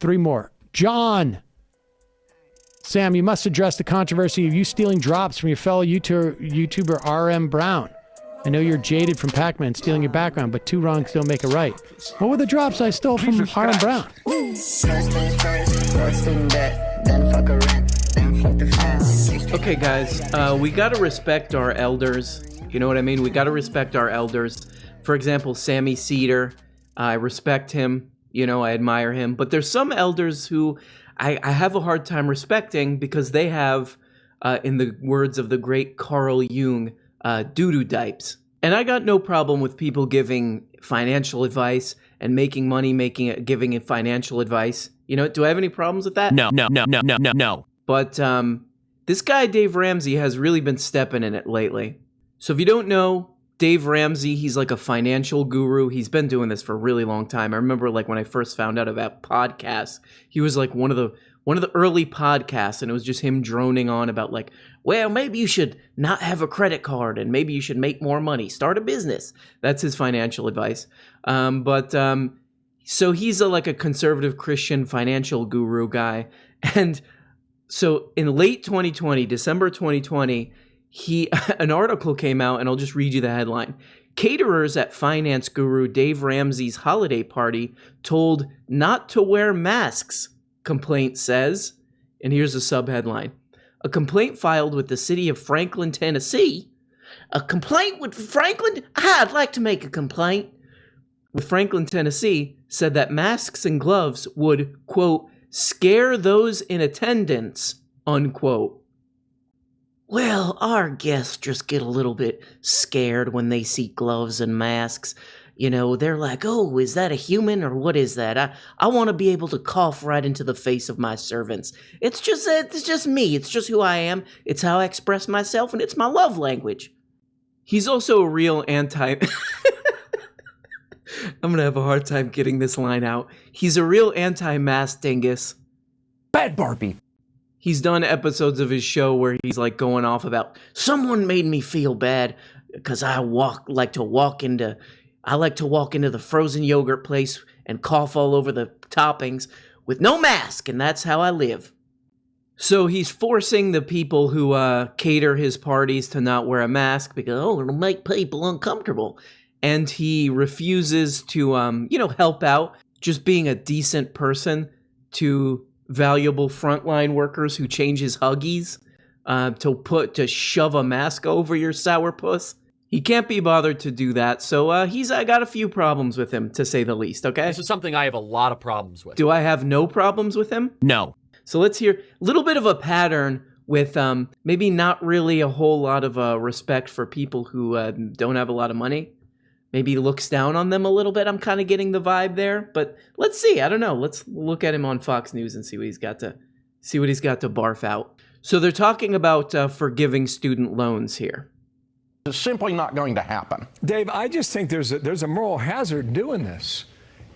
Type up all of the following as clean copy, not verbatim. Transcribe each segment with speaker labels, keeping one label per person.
Speaker 1: 3 more. John. Sam, you must address the controversy of you stealing drops from your fellow YouTuber RM Brown. I know you're jaded from Pac-Man stealing your background, but 2 wrongs don't make a right. What were the drops I stole from RM Brown?
Speaker 2: Okay, guys, we got to respect our elders. You know what I mean? We got to respect our elders. For example, Sammy Cedar. I respect him. You know, I admire him. But there's some elders who I have a hard time respecting because they have, in the words of the great Carl Jung, doo-doo dipes. And I got no problem with people giving financial advice and making money, giving it financial advice. You know, do I have any problems with that?
Speaker 3: No.
Speaker 2: But this guy, Dave Ramsey, has really been stepping in it lately. So if you don't know, Dave Ramsey, he's like a financial guru. He's been doing this for a really long time. I remember like when I first found out about podcasts, he was like one of the early podcasts, and it was just him droning on about like, well, maybe you should not have a credit card and maybe you should make more money, start a business. That's his financial advice. So he's like a conservative Christian financial guru guy. And so in late 2020, December 2020, an article came out, and I'll just read you the headline. Caterers at finance guru Dave Ramsey's holiday party told not to wear masks, complaint says. And here's the subheadline. A complaint filed with the city of Franklin, Tennessee. A complaint with Franklin? I'd like to make a complaint. With Franklin, Tennessee, said that masks and gloves would, quote, scare those in attendance, unquote. Well, our guests just get a little bit scared when they see gloves and masks. You know, they're like, oh, is that a human or what is that? I want to be able to cough right into the face of my servants. It's just me. It's just who I am. It's how I express myself, and it's my love language. He's also a real anti... I'm going to have a hard time getting this line out. He's a real anti-mask dingus.
Speaker 3: Bad Barbie.
Speaker 2: He's done episodes of his show where he's like going off about someone made me feel bad because I like to walk into the frozen yogurt place and cough all over the toppings with no mask, and that's how I live. So he's forcing the people who cater his parties to not wear a mask because, it'll make people uncomfortable. And he refuses to, help out, just being a decent person to valuable frontline workers who change his Huggies to shove a mask over your sourpuss. He can't be bothered to do that, so I got a few problems with him, to say the least, okay?
Speaker 3: This is something I have a lot of problems with.
Speaker 2: Do I have no problems with him?
Speaker 3: No.
Speaker 2: So let's hear a little bit of a pattern with maybe not really a whole lot of respect for people who don't have a lot of money. Maybe looks down on them a little bit. I'm kind of getting the vibe there, but let's see. I don't know. Let's look at him on Fox News and see what he's got to barf out. So they're talking about forgiving student loans here.
Speaker 4: It's simply not going to happen.
Speaker 5: Dave, I just think there's a moral hazard doing this.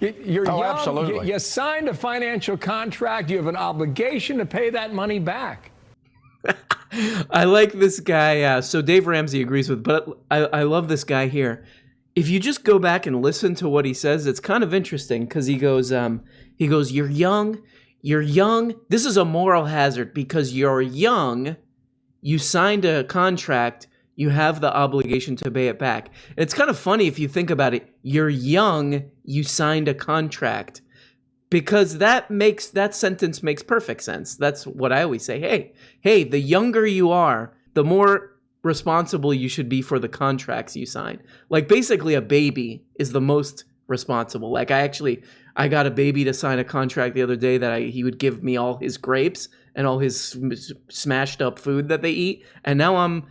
Speaker 5: You're young.
Speaker 4: Absolutely.
Speaker 5: You signed a financial contract. You have an obligation to pay that money back.
Speaker 2: I like this guy. So Dave Ramsey agrees with, but I love this guy here. If you just go back and listen to what he says, it's kind of interesting because he goes, you're young. This is a moral hazard because you're young. You signed a contract. You have the obligation to pay it back. It's kind of funny if you think about it. You're young. You signed a contract because that sentence makes perfect sense. That's what I always say. Hey, the younger you are, the more responsible you should be for the contracts you sign. Like basically a baby is the most responsible. Like I got a baby to sign a contract the other day that he would give me all his grapes and all his smashed up food that they eat. And now I'm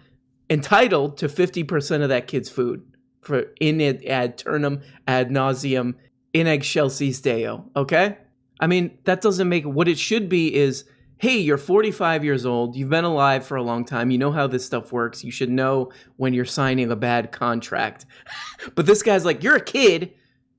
Speaker 2: entitled to 50% of that kid's food for in it ad turnum ad nauseum in excelsis Deo. Okay. I mean, that doesn't make what it should be is, hey, you're 45 years old. You've been alive for a long time. You know how this stuff works. You should know when you're signing a bad contract. But this guy's like, you're a kid.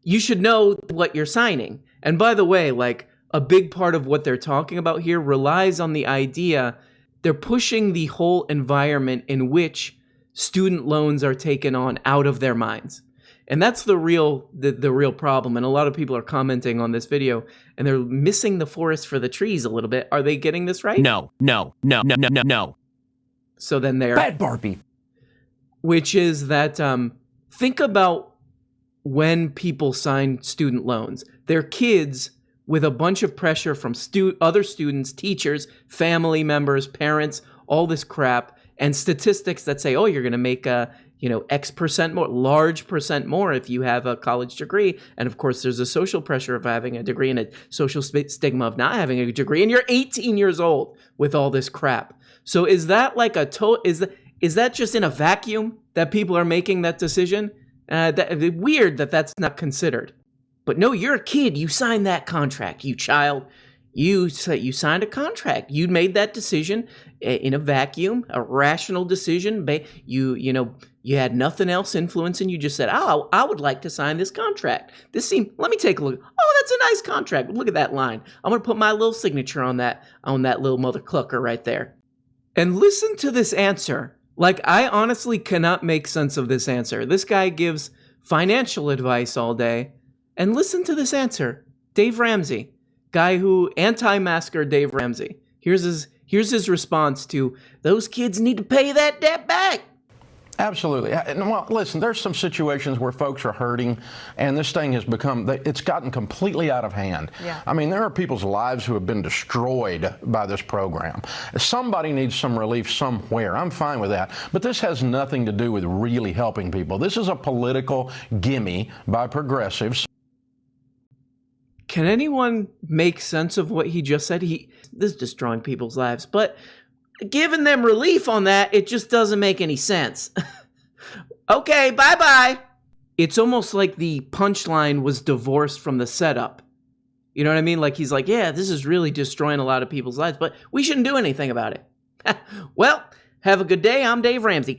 Speaker 2: You should know what you're signing. And by the way, like a big part of what they're talking about here relies on the idea they're pushing the whole environment in which student loans are taken on out of their minds. And that's the real problem. And a lot of people are commenting on this video, and they're missing the forest for the trees a little bit. Are they getting this right?
Speaker 3: No.
Speaker 2: So then they're
Speaker 3: Bad Barbie.
Speaker 2: which is that think about when people sign student loans. They're kids with a bunch of pressure from other students, teachers, family members, parents, all this crap, and statistics that say, oh, you're going to make X percent more, large percent more if you have a college degree. And of course, there's a social pressure of having a degree and a social stigma of not having a degree. And you're 18 years old with all this crap. So is that like is that just in a vacuum that people are making that decision? Weird that that's not considered. But no, you're a kid. You signed that contract, you child. You signed a contract. You made that decision in a vacuum, a rational decision. You had nothing else influencing. You just said, "Oh, I would like to sign this contract. Let me take a look. Oh, that's a nice contract. Look at that line. I'm gonna put my little signature on that little mother clucker right there." And listen to this answer. Like, I honestly cannot make sense of this answer. This guy gives financial advice all day, and listen to this answer. Dave Ramsey. Guy who anti-masker Dave Ramsey. Here's his response to those kids need to pay that debt back.
Speaker 4: Absolutely. Well, listen, there's some situations where folks are hurting, and this thing has it's gotten completely out of hand.
Speaker 6: Yeah.
Speaker 4: I mean, there are people's lives who have been destroyed by this program. Somebody needs some relief somewhere. I'm fine with that. But this has nothing to do with really helping people. This is a political gimme by progressives.
Speaker 2: Can anyone make sense of what he just said? This is destroying people's lives, but giving them relief on that, it just doesn't make any sense. Okay, bye-bye. It's almost like the punchline was divorced from the setup. You know what I mean? Like, he's like, yeah, this is really destroying a lot of people's lives, but we shouldn't do anything about it. Well, have a good day. I'm Dave Ramsey.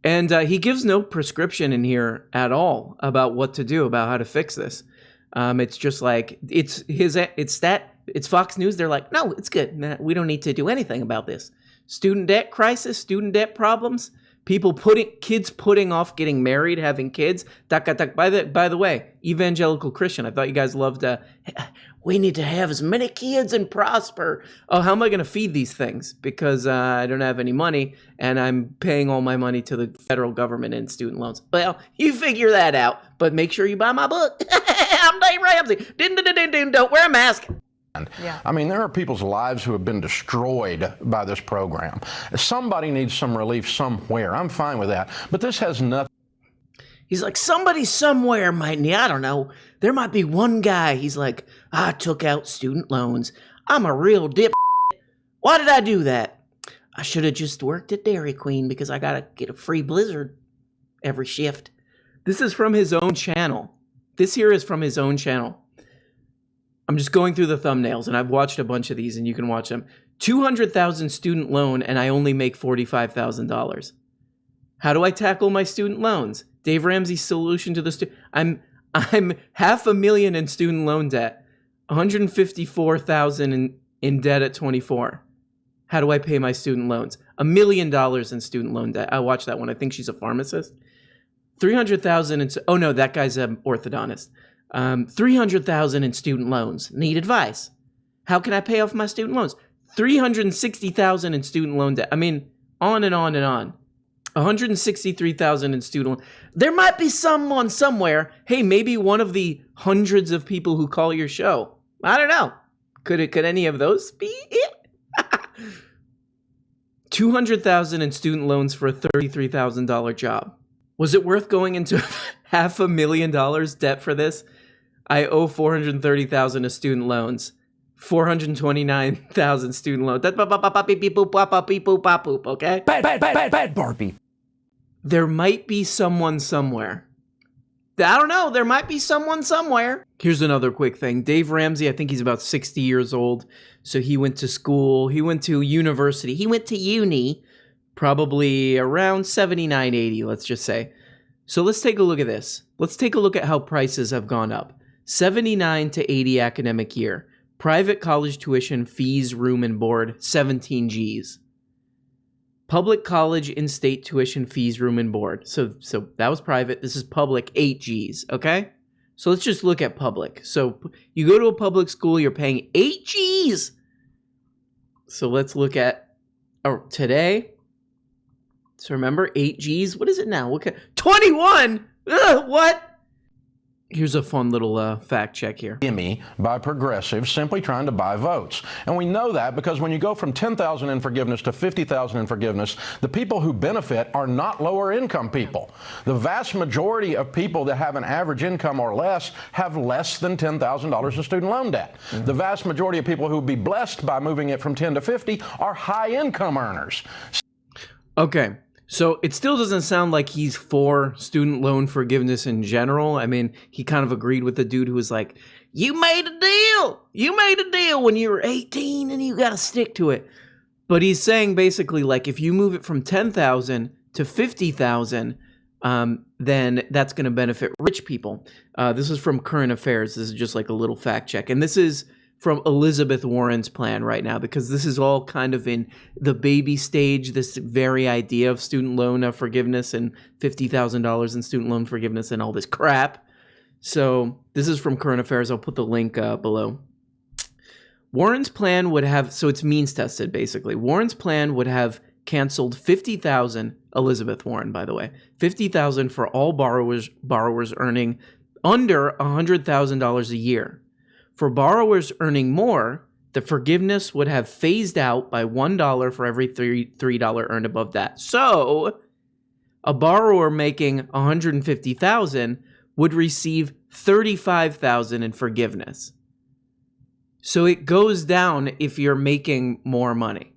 Speaker 2: And he gives no prescription in here at all about what to do, about how to fix this. It's just like, it's Fox News. They're like, no, it's good. Nah, we don't need to do anything about this. Student debt crisis, student debt problems, kids putting off getting married, having kids. By the way, evangelical Christian, I thought you guys loved, we need to have as many kids and prosper. Oh, how am I going to feed these things? Because I don't have any money, and I'm paying all my money to the federal government in student loans. Well, you figure that out, but make sure you buy my book. I'm Dave Ramsey. Don't wear a mask.
Speaker 6: Yeah.
Speaker 4: I mean, there are people's lives who have been destroyed by this program. Somebody needs some relief somewhere. I'm fine with that. But this has nothing.
Speaker 2: He's like, somebody somewhere might need, I don't know, there might be one guy. He's like, I took out student loans. I'm a real dip. Why did I do that? I should have just worked at Dairy Queen because I got to get a free Blizzard every shift. This is from his own channel. This here is from his own channel. I'm just going through the thumbnails, and I've watched a bunch of these, and you can watch them. 200,000 student loan, and I only make $45,000. How do I tackle my student loans? Dave Ramsey's solution to the I'm $500,000 in student loan debt, $154,000 in debt at 24. How do I pay my student loans? $1 million in student loan debt. I watched that one. I think she's a pharmacist. 300,000 in. Oh no, that guy's an orthodontist. 300,000 in student loans. Need advice. How can I pay off my student loans? 360,000 in student loan debt. I mean, on and on and on. 163,000 in student loan. There might be someone somewhere. Hey, maybe one of the hundreds of people who call your show. I don't know. Could any of those be it? 200,000 in student loans for a $33,000 job. Was it worth going into $500,000 debt for this? I owe $430,000 of student loans, $429,000 student loans. Okay.
Speaker 3: Bad Barbie.
Speaker 2: There might be someone somewhere. I don't know. There might be someone somewhere. Here's another quick thing. Dave Ramsey, I think he's about 60 years old. So he went to school. He went to university. He went to uni probably around 79, 80, let's just say. So let's take a look at this. Let's take a look at how prices have gone up. 79 to 80 academic year. Private college tuition, fees, room and board, 17 G's. Public college in-state tuition fees, room and board. So that was private. This is public, 8 G's, okay? So let's just look at public. So you go to a public school, you're paying 8 G's. So let's look at today. So remember, 8 G's. What is it now? 21? Ugh, what? Here's a fun little fact check here.
Speaker 4: Gimme by progressives simply trying to buy votes. And we know that because when you go from 10,000 in forgiveness to 50,000 in forgiveness, the people who benefit are not lower income people. The vast majority of people that have an average income or less have less than $10,000 in student loan debt. Mm-hmm. The vast majority of people who would be blessed by moving it from 10 to 50 are high income earners.
Speaker 2: Okay. So it still doesn't sound like he's for student loan forgiveness in general. I mean, he kind of agreed with the dude who was like, you made a deal. You made a deal when you were 18 and you got to stick to it. But he's saying basically like if you move it from 10,000 to 50,000, then that's going to benefit rich people. This is from Current Affairs. This is just like a little fact check. And this is from Elizabeth Warren's plan right now, because this is all kind of in the baby stage, this very idea of student loan forgiveness and $50,000 in student loan forgiveness and all this crap. So this is from Current Affairs. I'll put the link below. Warren's plan would have, so it's means tested basically. Warren's plan would have canceled 50,000, Elizabeth Warren, by the way, 50,000 for all borrowers earning under $100,000 a year. For borrowers earning more, the forgiveness would have phased out by $1 for every $3 earned above that. So, a borrower making $150,000 would receive $35,000 in forgiveness. So it goes down if you're making more money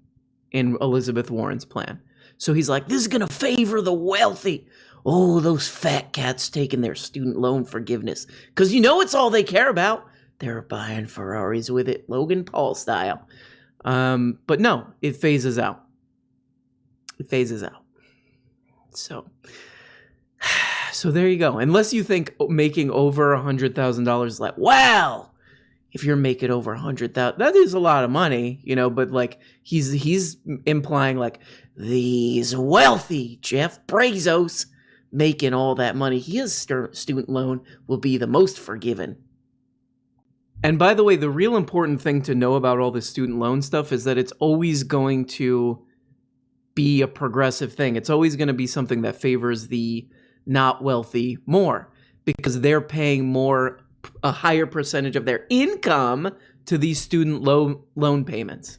Speaker 2: in Elizabeth Warren's plan. So he's like, this is going to favor the wealthy. Oh, those fat cats taking their student loan forgiveness. Because you know it's all they care about. They're buying Ferraris with it, Logan Paul style. But no, it phases out. It phases out. So there you go. Unless you think making over $100,000 is like, wow, if you're making over $100,000, that is a lot of money, you know. But like he's implying like these wealthy Jeff Bezos making all that money, his student loan will be the most forgiven. And by the way, the real important thing to know about all this student loan stuff is that it's always going to be a progressive thing. It's always going to be something that favors the not wealthy more because they're paying more, a higher percentage of their income to these student loan payments.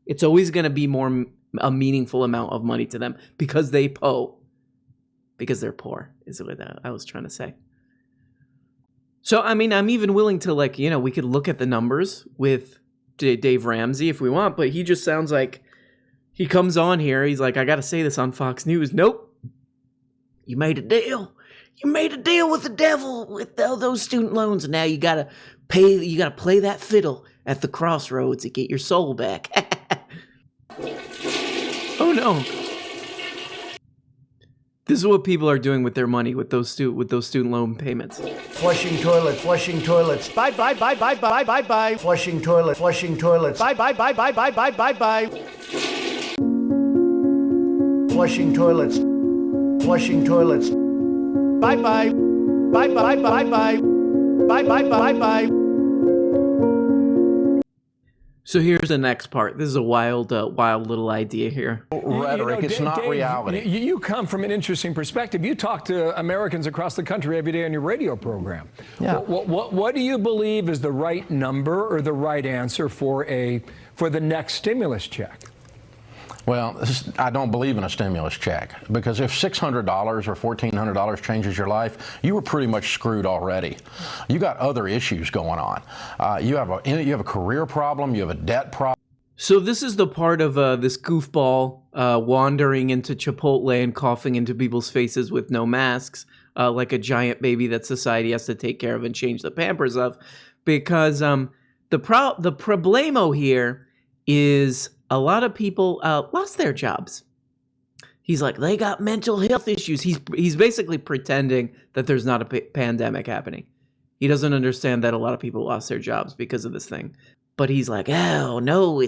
Speaker 2: It's always going to be a meaningful amount of money to them because they're poor, is what I was trying to say. So, I mean, I'm even willing to, like, you know, we could look at the numbers with Dave Ramsey if we want, but he just sounds like he comes on here. He's like, I got to say this on Fox News. Nope. You made a deal. You made a deal with the devil with all those student loans. And now you got to play that fiddle at the crossroads to get your soul back. Oh, no. This is what people are doing with their money, with those student loan payments.
Speaker 6: Flushing toilets. Bye. Flushing toilets. Bye. Flushing toilets. Bye.
Speaker 2: So here's the next part. This is a wild little idea here.
Speaker 4: Rhetoric, it's not
Speaker 5: Dave,
Speaker 4: reality.
Speaker 5: You come from an interesting perspective. You talk to Americans across the country every day on your radio program.
Speaker 4: Yeah.
Speaker 5: What do you believe is the right number or the right answer for the next stimulus check?
Speaker 4: Well, I don't believe in a stimulus check because if $600 or $1,400 changes your life, you were pretty much screwed already. You got other issues going on. You have a career problem. You have a debt problem.
Speaker 2: So this is the part of this goofball wandering into Chipotle and coughing into people's faces with no masks, like a giant baby that society has to take care of and change the Pampers of, because the problemo here is a lot of people lost their jobs. He's like, they got mental health issues. He's basically pretending that there's not a pandemic happening. He doesn't understand that a lot of people lost their jobs because of this thing. But he's like, oh, no,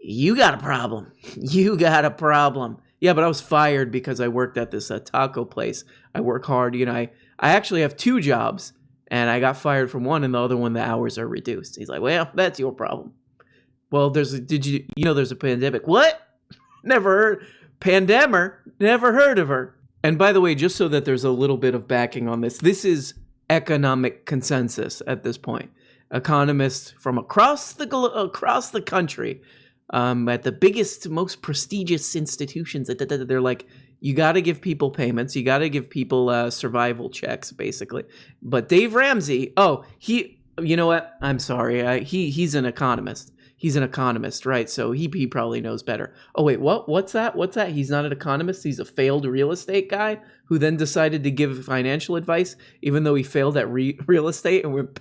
Speaker 2: you got a problem. You got a problem. Yeah, but I was fired because I worked at this taco place. I work hard. I actually have 2 jobs, and I got fired from one, and the other one, the hours are reduced. He's like, well, that's your problem. Well, there's a pandemic. What? Never heard. Pandemic? Never heard of her. And by the way, just so that there's a little bit of backing on this is economic consensus at this point. Economists from across the country, at the biggest, most prestigious institutions, they're like, you got to give people payments. You got to give people survival checks, basically. But Dave Ramsey, you know what? I'm sorry. He's an economist. He's an economist, right? So he probably knows better. Oh, wait, what? What's that? He's not an economist. He's a failed real estate guy who then decided to give financial advice, even though he failed at real estate. And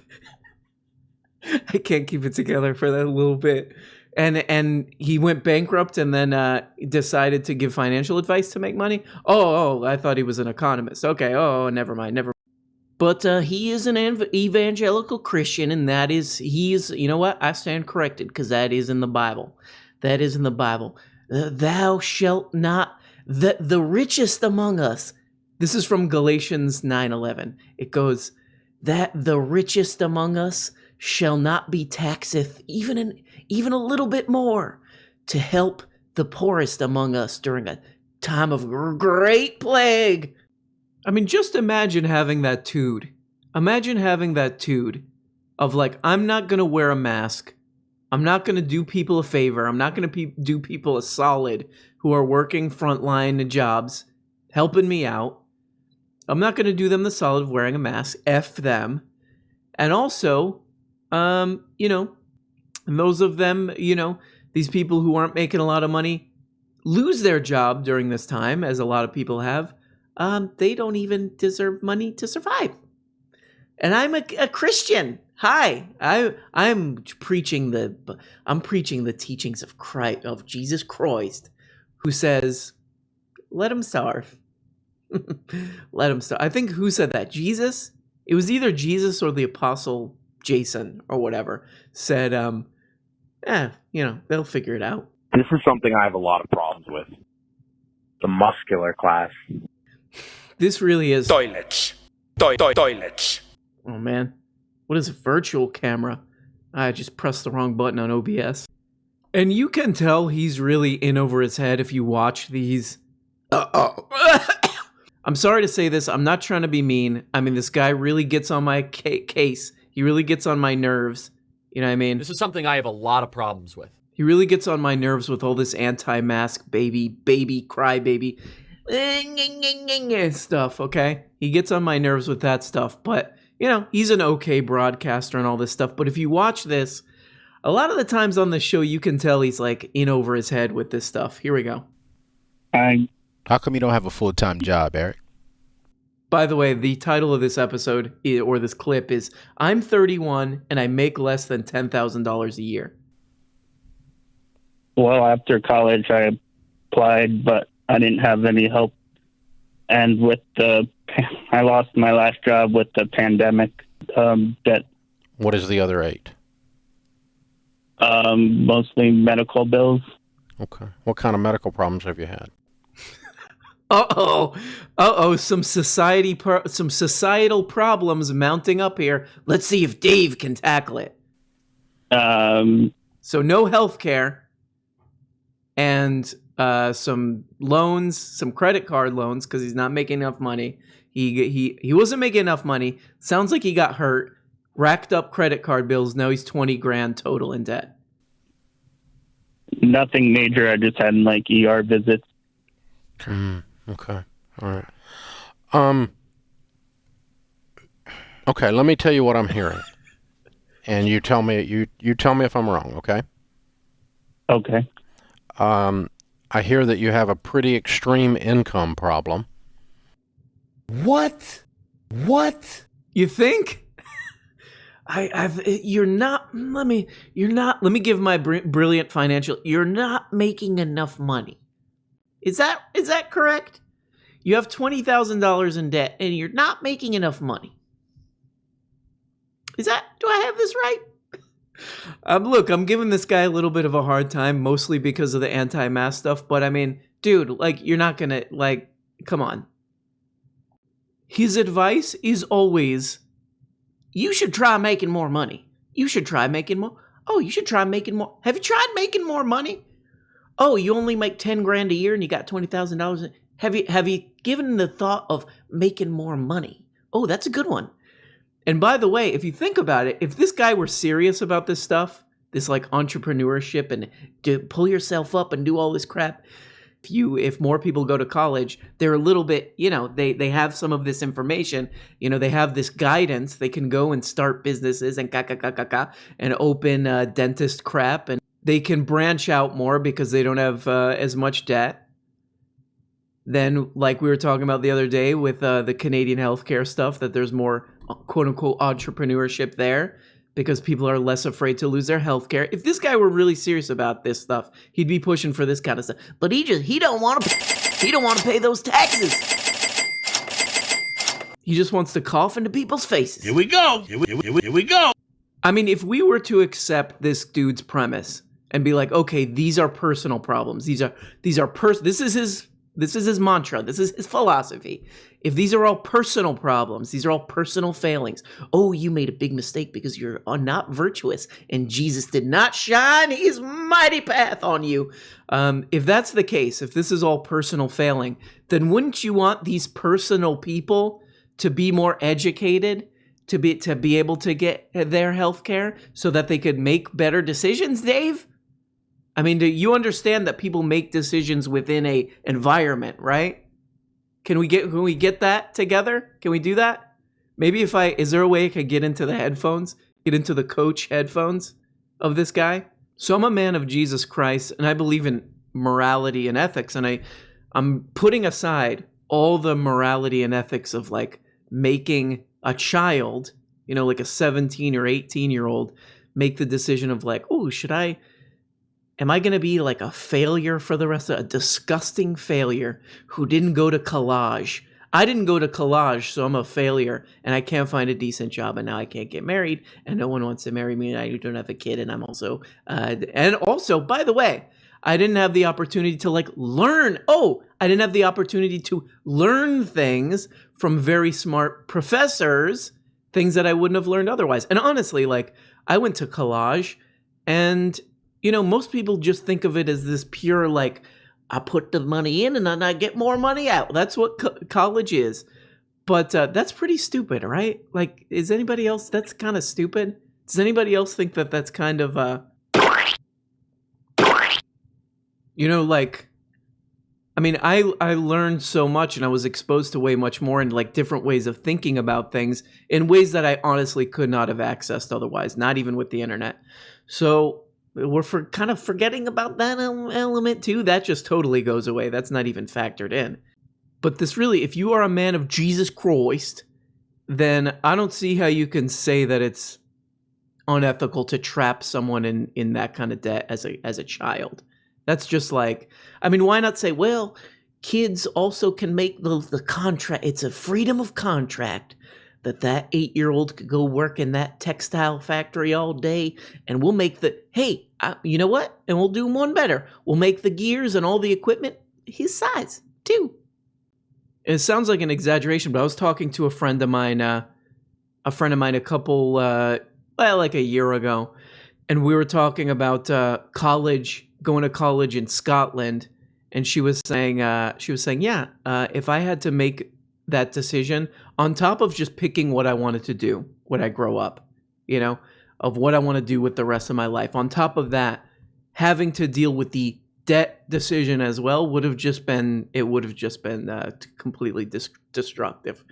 Speaker 2: I can't keep it together for that little bit. And he went bankrupt and then decided to give financial advice to make money. Oh, I thought he was an economist. Okay. Oh, never mind. But he is an evangelical Christian, and you know what? I stand corrected, because that is in the Bible. That is in the Bible. Thou shalt not, the richest among us. This is from Galatians 9:11. It goes, that the richest among us shall not be taxeth even a little bit more, to help the poorest among us during a time of great plague. I mean, just imagine having that tude. Imagine having that tude of like, I'm not going to wear a mask. I'm not going to do people a favor. I'm not going to do people a solid who are working frontline jobs, helping me out. I'm not going to do them the solid of wearing a mask. F them. And also, those of them, these people who aren't making a lot of money lose their job during this time, as a lot of people have. They don't even deserve money to survive. And I'm a Christian. Hi, I'm preaching the teachings of Christ, of Jesus Christ, who says, "Let him starve." Let him starve. I think who said that? Jesus. It was either Jesus or the Apostle Jason or whatever said, they'll figure it out.
Speaker 7: This is something I have a lot of problems with. The muscular class.
Speaker 2: This really is...
Speaker 8: Toilets. Toilets.
Speaker 2: Oh, man. What is a virtual camera? I just pressed the wrong button on OBS. And you can tell he's really in over his head if you watch these... I'm sorry to say this. I'm not trying to be mean. I mean, this guy really gets on my case. He really gets on my nerves. You know what I mean?
Speaker 3: This is something I have a lot of problems with.
Speaker 2: He really gets on my nerves with all this anti-mask baby crybaby stuff, okay? He gets on my nerves with that stuff, but, he's an okay broadcaster and all this stuff. But if you watch this, a lot of the times on the show, you can tell he's, like, in over his head with this stuff. Here we go.
Speaker 9: How come you don't have a full-time job, Eric?
Speaker 2: By the way, the title of this episode, or this clip, is I'm 31 and I make less than $10,000 a year.
Speaker 10: Well, after college, I applied, but I didn't have any help. And I lost my last job with the pandemic debt.
Speaker 9: What is the other 8?
Speaker 10: Mostly medical bills.
Speaker 9: Okay. What kind of medical problems have you had?
Speaker 2: Some societal problems mounting up here. Let's see if Dave can tackle it. So no health care and some loans, some credit card loans, because he's not making enough money. He wasn't making enough money. Sounds like he got hurt, racked up credit card bills. Now he's $20,000 total in debt.
Speaker 10: Nothing major. I just had ER visits.
Speaker 9: Okay. All right. Okay, let me tell you what I'm hearing. And you tell me if I'm wrong, okay?
Speaker 10: Okay.
Speaker 9: I hear that you have a pretty extreme income problem.
Speaker 6: What?
Speaker 2: You think? Let me give my brilliant financial. You're not making enough money. Is that correct? You have $20,000 in debt and you're not making enough money. Do I have this right? Look, I'm giving this guy a little bit of a hard time, mostly because of the anti-mask stuff, but I mean, dude, like, you're not gonna, like, come on. His advice is always, you should try making more money. You should try making more. Oh, you should try making more. Have you tried making more money? Oh, you only make 10 grand a year and you got $20,000. Have you given the thought of making more money? Oh, that's a good one. And by the way, if you think about it, if this guy were serious about this stuff, this like entrepreneurship and to pull yourself up and do all this crap, if more people go to college, they're a little bit, they have some of this information, they have this guidance, they can go and start businesses and and open dentist crap, and they can branch out more because they don't have as much debt. Then, like we were talking about the other day with the Canadian healthcare stuff, that there's more quote unquote entrepreneurship there because people are less afraid to lose their healthcare. If this guy were really serious about this stuff, he'd be pushing for this kind of stuff. But he don't want to pay those taxes. He just wants to cough into people's faces. Here we go. Here we go. I mean, if we were to accept this dude's premise and be like, okay, these are personal problems. This is his mantra. This is his philosophy. If these are all personal problems, these are all personal failings. Oh, you made a big mistake because you're not virtuous and Jesus did not shine his mighty path on you. If that's the case, if this is all personal failing, then wouldn't you want these personal people to be more educated, to be able to get their health care so that they could make better decisions, Dave? I mean, do you understand that people make decisions within a environment, right? Can we get that together? Can we do that? Maybe is there a way I could get into the headphones, get into the coach headphones of this guy? So I'm a man of Jesus Christ, and I believe in morality and ethics, and I'm putting aside all the morality and ethics of like making a child, like a 17 or 18-year-old, make the decision of like, oh, am I going to be like a failure for the rest of a disgusting failure who didn't go to college? I didn't go to college, so I'm a failure and I can't find a decent job and now I can't get married and no one wants to marry me and I don't have a kid and I'm also, and also, by the way, I didn't have the opportunity to like learn. Oh, I didn't have the opportunity to learn things from very smart professors, things that I wouldn't have learned otherwise. And honestly, like I went to college and most people just think of it as this pure, like, I put the money in and then I get more money out. That's what college is. But that's pretty stupid, right? Like, is anybody else, that's kind of stupid? Does anybody else think that that's kind of, like, I mean, I learned so much and I was exposed to way much more and like different ways of thinking about things in ways that I honestly could not have accessed otherwise, not even with the internet. So we're kind of forgetting about that element too. That just totally goes away. That's not even factored in. But this really, if you are a man of Jesus Christ, then I don't see how you can say that it's unethical to trap someone in that kind of debt as a child. That's just like, I mean, why not say, well, kids also can make the contract. It's a freedom of contract that 8-year-old could go work in that textile factory all day and we'll make you know what? And we'll do one better. We'll make the gears and all the equipment his size too. It sounds like an exaggeration, but I was talking to a friend of mine a couple, like a year ago, and we were talking about going to college in Scotland, and she was saying, yeah, if I had to make that decision on top of just picking what I wanted to do when I grow up, of what I want to do with the rest of my life. On top of that, having to deal with the debt decision as well would have just been completely destructive.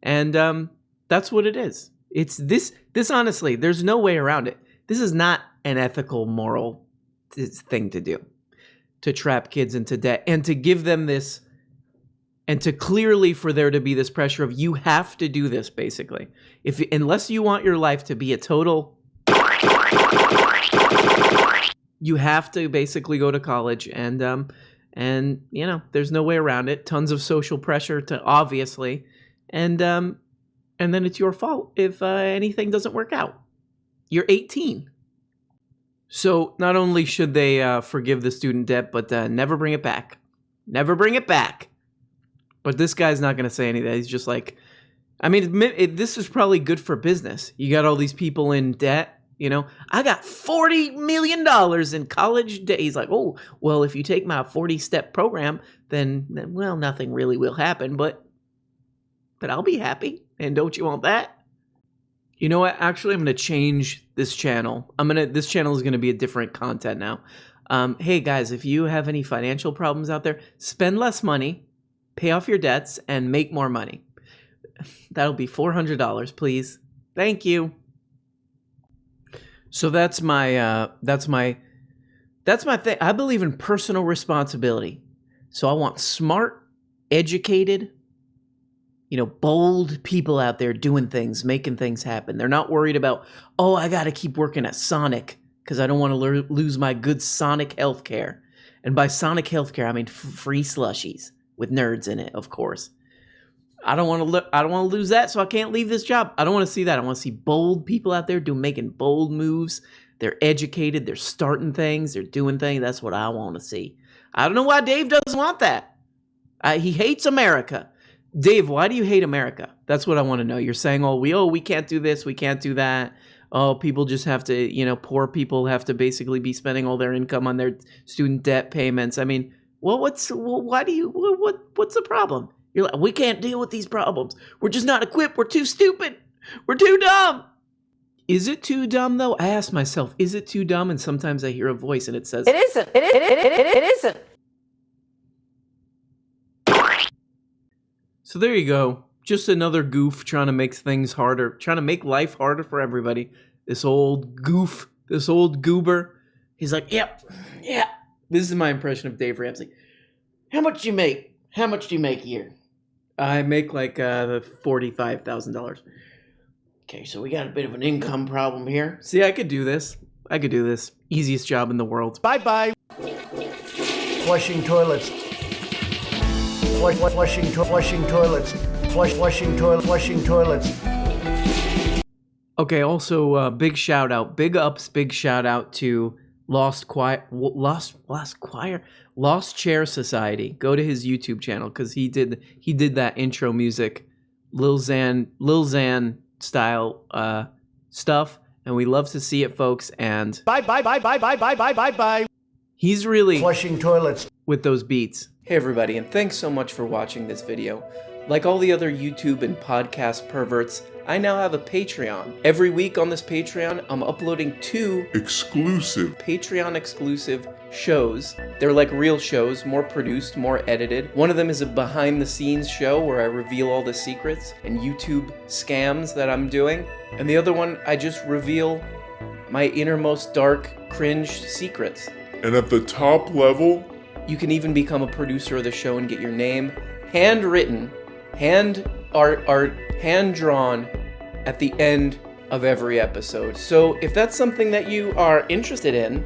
Speaker 2: And that's what it is. It's this honestly, there's no way around it. This is not an ethical, moral thing to do, to trap kids into debt and to give them this, and to clearly for there to be this pressure of you have to do this, basically. Unless you want your life to be a total, you have to basically go to college, and there's no way around it. Tons of social pressure to obviously, and then it's your fault if anything doesn't work out. You're 18. So not only should they forgive the student debt, but never bring it back. Never bring it back. But this guy's not going to say any of that. He's just like, I mean, this is probably good for business. You got all these people in debt. You know, I got $40 million in college debt. He's like, oh, well, if you take my 40-step program, then, well, nothing really will happen. But I'll be happy. And don't you want that? You know what? Actually, I'm going to change this channel. This channel is going to be a different content now. Hey, guys, if you have any financial problems out there, spend less money, pay off your debts, and make more money. That'll be $400, please. Thank you. So that's my thing. I believe in personal responsibility. So I want smart, educated, bold people out there doing things, making things happen. They're not worried about, oh, I got to keep working at Sonic because I don't want to lose my good Sonic healthcare. And by Sonic healthcare, I mean free slushies with nerds in it, of course. I don't want to lose that, so I can't leave this job. I don't want to see that. I want to see bold people out there making bold moves. They're educated. They're starting things. They're doing things. That's what I want to see. I don't know why Dave doesn't want that. He hates America. Dave, why do you hate America? That's what I want to know. You're saying, we can't do this, we can't do that. Oh, people just have to, poor people have to basically be spending all their income on their student debt payments. I mean, what's the problem? You're like, we can't deal with these problems. We're just not equipped. We're too stupid. We're too dumb. Is it too dumb, though? I ask myself, is it too dumb? And sometimes I hear a voice and it says,
Speaker 11: It isn't. It isn't.
Speaker 2: So there you go. Just another goof trying to make things harder, trying to make life harder for everybody. This old goof, this old goober. He's like, yeah. This is my impression of Dave Ramsey. How much do you make? How much do you make a year? I make like $45,000. Okay, so we got a bit of an income problem here. See, I could do this. Easiest job in the world.
Speaker 6: Bye-bye. Flushing toilets. Flushing toilets. Flushing toilets.
Speaker 2: Okay, also big shout out to Lost Chair Society. Go to his YouTube channel because he did that intro music, Lil Xan style stuff, and we love to see it, folks. And
Speaker 6: Bye.
Speaker 2: He's really
Speaker 6: Flushing toilets
Speaker 2: with those beats. Hey everybody, and thanks so much for watching this video. Like all the other YouTube and podcast perverts, I now have a Patreon. Every week on this Patreon, I'm uploading 2 Patreon exclusive shows. They're like real shows, more produced, more edited. One of them is a behind the scenes show where I reveal all the secrets and YouTube scams that I'm doing. And the other one, I just reveal my innermost dark, cringe secrets.
Speaker 12: And at the top level,
Speaker 2: you can even become a producer of the show and get your name handwritten, hand art, hand drawn at the end of every episode. So if that's something that you are interested in,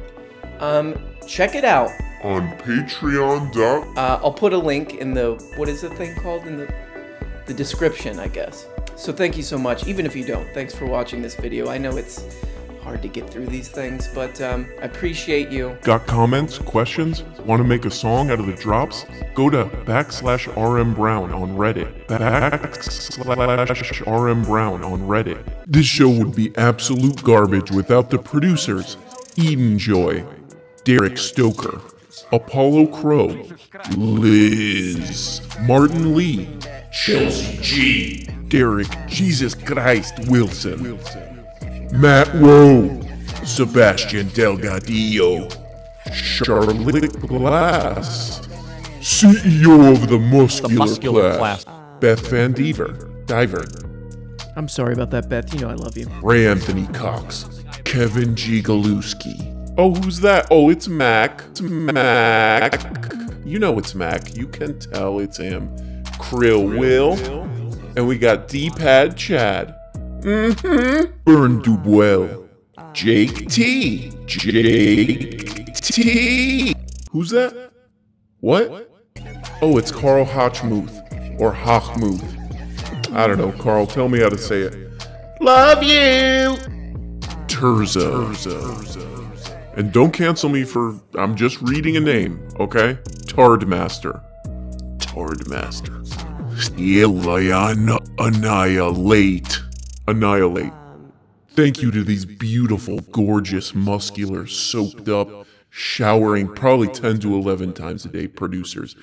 Speaker 2: check it out
Speaker 12: on Patreon.
Speaker 2: I'll put a link in the, what is the thing called, in the description, I guess. So thank you so much, even if you don't. Thanks for watching this video. I know it's hard to get through these things, but I appreciate you.
Speaker 12: Got comments, questions? Want to make a song out of the drops? Go to /RMBrown on Reddit. /RMBrown on Reddit. This show would be absolute garbage without the producers: Eden Joy, Derek Stoker, Apollo Crow, Liz, Martin Lee, Chelsea G, Derek Jesus Christ Wilson, Matt Rowe, Sebastian Delgadillo, Charlotte Glass, CEO of the Muscular Class, Beth Van Diver,
Speaker 2: I'm sorry about that, Beth. You know I love you.
Speaker 12: Ray Anthony Cox, Kevin G. Galuski. Oh, who's that? Oh, it's Mac. It's Mac. You know it's Mac. You can tell it's him. Krill Will. And we got D-Pad Chad. Burn Dubuel. Jake T. Who's that? What? Oh, it's Carl Hochmuth. Or Hochmuth. I don't know, Carl, tell me how to say it. Love you! Terza. And don't cancel me for, I'm just reading a name, okay? Tardmaster. hard, Master. Annihilate. Annihilate. Thank you to these beautiful, gorgeous, muscular, soaked up, showering probably 10 to 11 times a day producers.